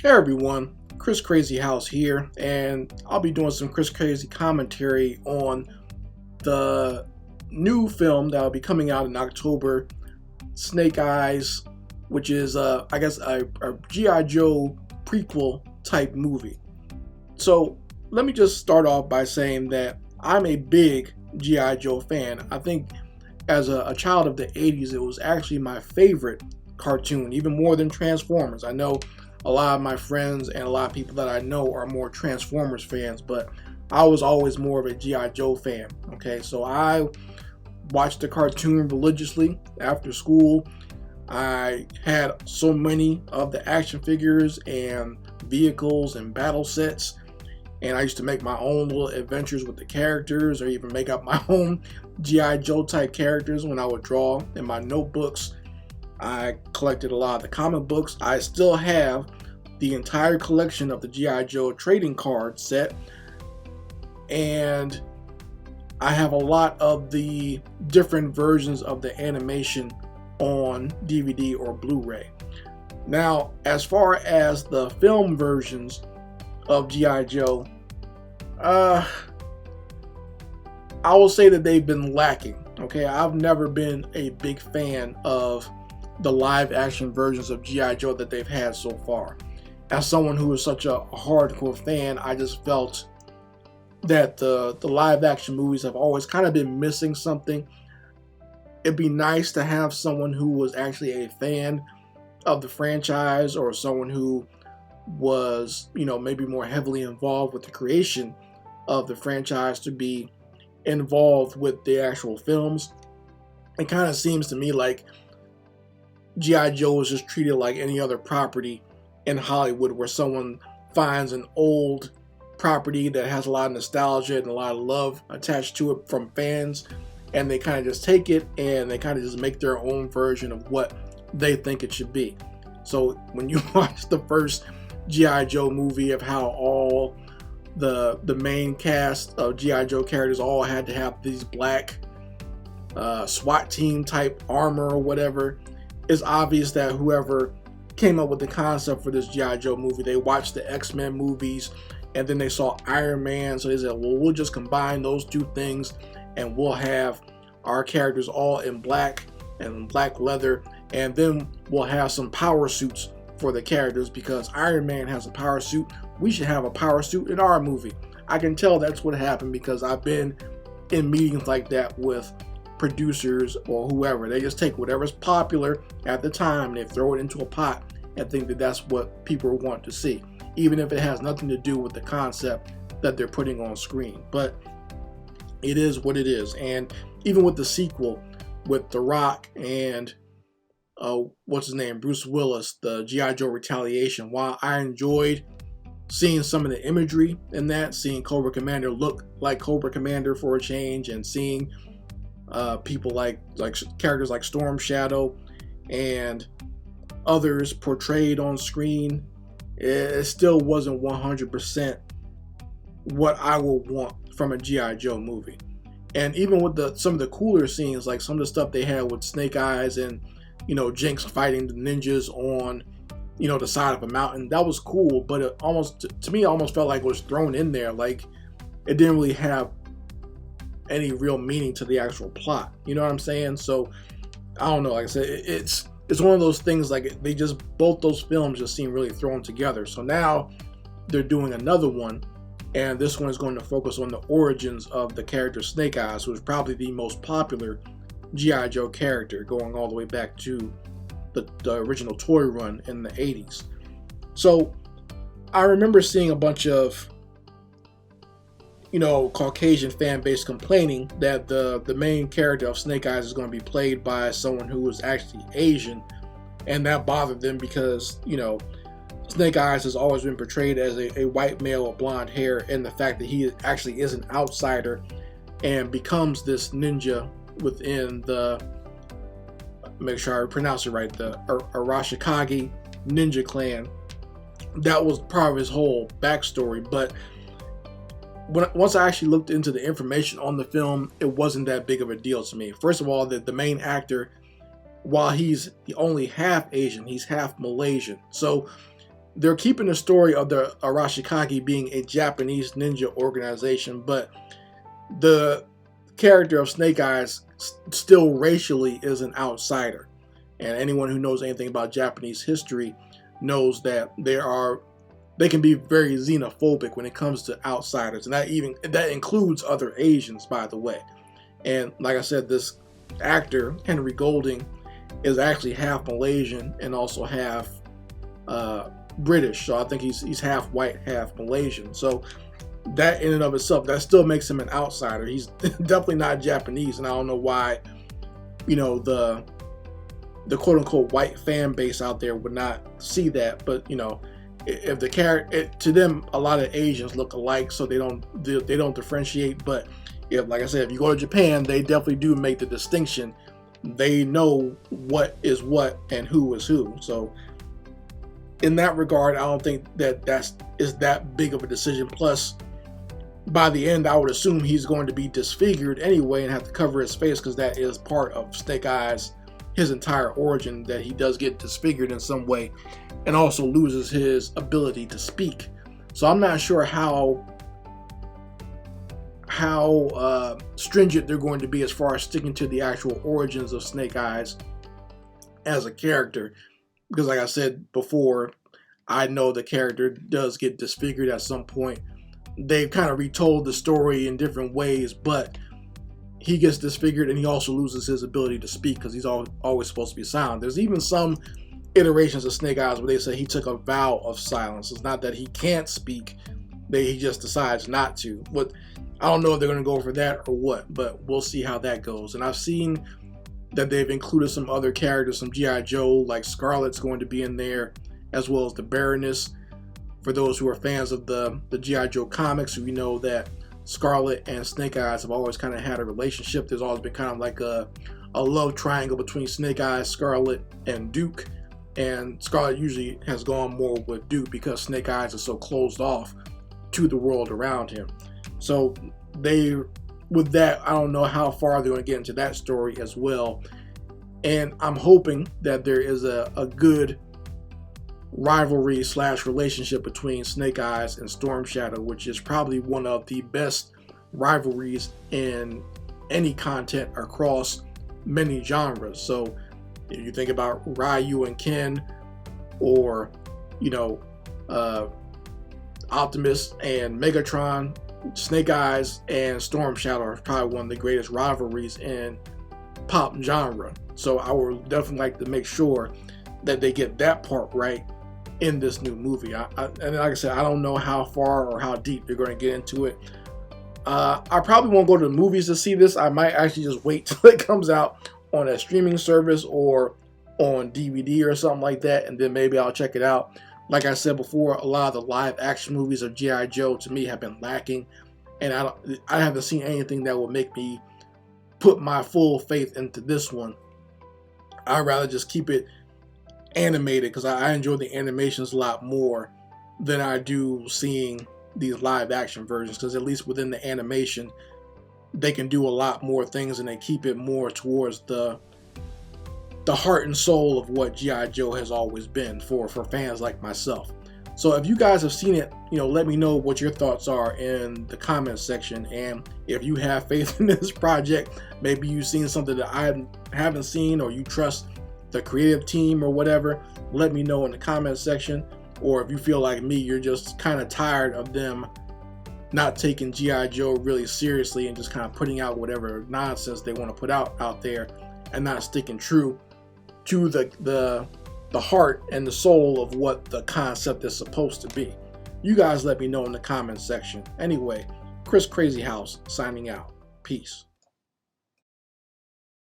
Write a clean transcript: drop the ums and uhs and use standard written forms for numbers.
Hey everyone, Chris Crazyhouse here, and I'll be doing some Chris Crazy commentary on the new film that will be coming out in October, Snake Eyes, which is, I guess, a G.I. Joe prequel type movie. So let me just start off by saying that I'm a big G.I. Joe fan. I think as a child of the 80s, it was actually my favorite cartoon, even more than Transformers. I know a lot of my friends and a lot of people that I know are more Transformers fans, but I was always more of a G.I. Joe fan. Okay, so I watched the cartoon religiously after school. I had so many of the action figures and vehicles and battle sets, and I used to make my own little adventures with the characters, or even make up my own G.I. Joe type characters when I would draw in my notebooks. I collected a lot of the comic books. I still have the entire collection of the G.I. Joe trading card set, and I have a lot of the different versions of the animation on DVD or Blu-ray. Now, as far as the film versions of G.I. Joe, I will say that they've been lacking. Okay, I've never been a big fan of the live action versions of G.I. Joe that they've had so far. As someone who is such a hardcore fan, I just felt that the live action movies have always kind of been missing something. It'd be nice to have someone who was actually a fan of the franchise, or someone who was, maybe more heavily involved with the creation of the franchise, to be involved with the actual films. It kind of seems to me like G.I. Joe is just treated like any other property in Hollywood, where someone finds an old property that has a lot of nostalgia and a lot of love attached to it from fans, and they kind of just take it and they kind of just make their own version of what they think it should be. So when you watch the first G.I. Joe movie, of how all the main cast of G.I. Joe characters all had to have these black SWAT team type armor or whatever, it's obvious that whoever came up with the concept for this G.I. Joe movie, they watched the X-Men movies and then they saw Iron Man, so they said, well, we'll just combine those two things and we'll have our characters all in black and black leather, and then we'll have some power suits for the characters, because Iron Man has a power suit. We should have a power suit in our movie. I can tell that's what happened, because I've been in meetings like that with producers or whoever. They just take whatever's popular at the time and they throw it into a pot and think that that's what people want to see, even if it has nothing to do with the concept that they're putting on screen. But it is what it is. And even with the sequel with The Rock and what's his name, Bruce Willis, the G.I. Joe Retaliation, while I enjoyed seeing some of the imagery in that, seeing Cobra Commander look like Cobra Commander for a change, and seeing people like characters like Storm Shadow and others portrayed on screen, it still wasn't 100% what I would want from a G.I. Joe movie. And even with some of the cooler scenes, like some of the stuff they had with Snake Eyes and Jinx fighting the ninjas on the side of a mountain, that was cool, but it almost, to me, almost felt like it was thrown in there, like it didn't really have any real meaning to the actual plot. You know what I'm saying? So I don't know. Like I said, it's one of those things, like both those films just seem really thrown together. So now they're doing another one, and this one is going to focus on the origins of the character Snake Eyes, who is probably the most popular G.I. Joe character, going all the way back to the original toy run in the 80s. So I remember seeing a bunch of Caucasian fan base complaining that the main character of Snake Eyes is going to be played by someone who is actually Asian, and that bothered them because Snake Eyes has always been portrayed as a white male with blonde hair, and the fact that he actually is an outsider and becomes this ninja within the, make sure I pronounce it right, the Arashikage ninja clan. That was part of his whole backstory. But once I actually looked into the information on the film, it wasn't that big of a deal to me. First of all, the main actor, while he's only half Asian, he's half Malaysian. So they're keeping the story of the Arashikage being a Japanese ninja organization, but the character of Snake Eyes still racially is an outsider. And anyone who knows anything about Japanese history knows that they can be very xenophobic when it comes to outsiders, and that includes other Asians, by the way. And like I said, this actor Henry Golding is actually half Malaysian and also half British, so I think he's half white, half Malaysian. So that in and of itself, that still makes him an outsider. He's definitely not Japanese, and I don't know why, you know, the quote-unquote white fan base out there would not see that. But you know, if the character, to them, a lot of Asians look alike, so they don't differentiate. But if, like I said, if you go to Japan, they definitely do make the distinction. They know what is what and who is who. So in that regard, I don't think that is that big of a decision. Plus, by the end, I would assume he's going to be disfigured anyway and have to cover his face, because that is part of Snake Eyes, his entire origin, that he does get disfigured in some way and also loses his ability to speak. So I'm not sure how stringent they're going to be as far as sticking to the actual origins of Snake Eyes as a character, because like I said before, I know the character does get disfigured at some point. They've kind of retold the story in different ways, but he gets disfigured and he also loses his ability to speak, because he's always supposed to be silent. There's even some iterations of Snake Eyes where they say he took a vow of silence. It's not that he can't speak, he just decides not to. But I don't know if they're going to go for that or what, but we'll see how that goes. And I've seen that they've included some other characters, some G.I. Joe, like Scarlet's going to be in there, as well as the Baroness. For those who are fans of the G.I. Joe comics, we know that Scarlet and Snake Eyes have always kind of had a relationship. There's always been kind of like a love triangle between Snake Eyes, Scarlet, and Duke. And Scarlet usually has gone more with Duke because Snake Eyes is so closed off to the world around him. So with that, I don't know how far they're going to get into that story as well. And I'm hoping that there is a good rivalry / relationship between Snake Eyes and Storm Shadow, which is probably one of the best rivalries in any content across many genres. So if you think about Ryu and Ken, or you know, Optimus and Megatron, Snake Eyes and Storm Shadow are probably one of the greatest rivalries in pop genre. So I would definitely like to make sure that they get that part right in this new movie. And like I said, I don't know how far or how deep they're going to get into it. I probably won't go to the movies to see this. I might actually just wait till it comes out on a streaming service or on DVD or something like that, and then maybe I'll check it out. Like I said before, a lot of the live action movies of G.I. Joe to me have been lacking, and I haven't seen anything that would make me put my full faith into this one. I'd rather just keep it animated, because I enjoy the animations a lot more than I do seeing these live action versions, because at least within the animation they can do a lot more things, and they keep it more towards the heart and soul of what G.I. Joe has always been for fans like myself. So if you guys have seen it, you know, let me know what your thoughts are in the comments section. And if you have faith in this project, maybe you've seen something that I haven't seen, or you trust the creative team or whatever, let me know in the comments section. Or if you feel like me, you're just kind of tired of them not taking G.I. Joe really seriously and just kind of putting out whatever nonsense they want to put out there, and not sticking true to the heart and the soul of what the concept is supposed to be. You guys let me know in the comments section. Anyway, Chris Crazyhouse signing out. Peace.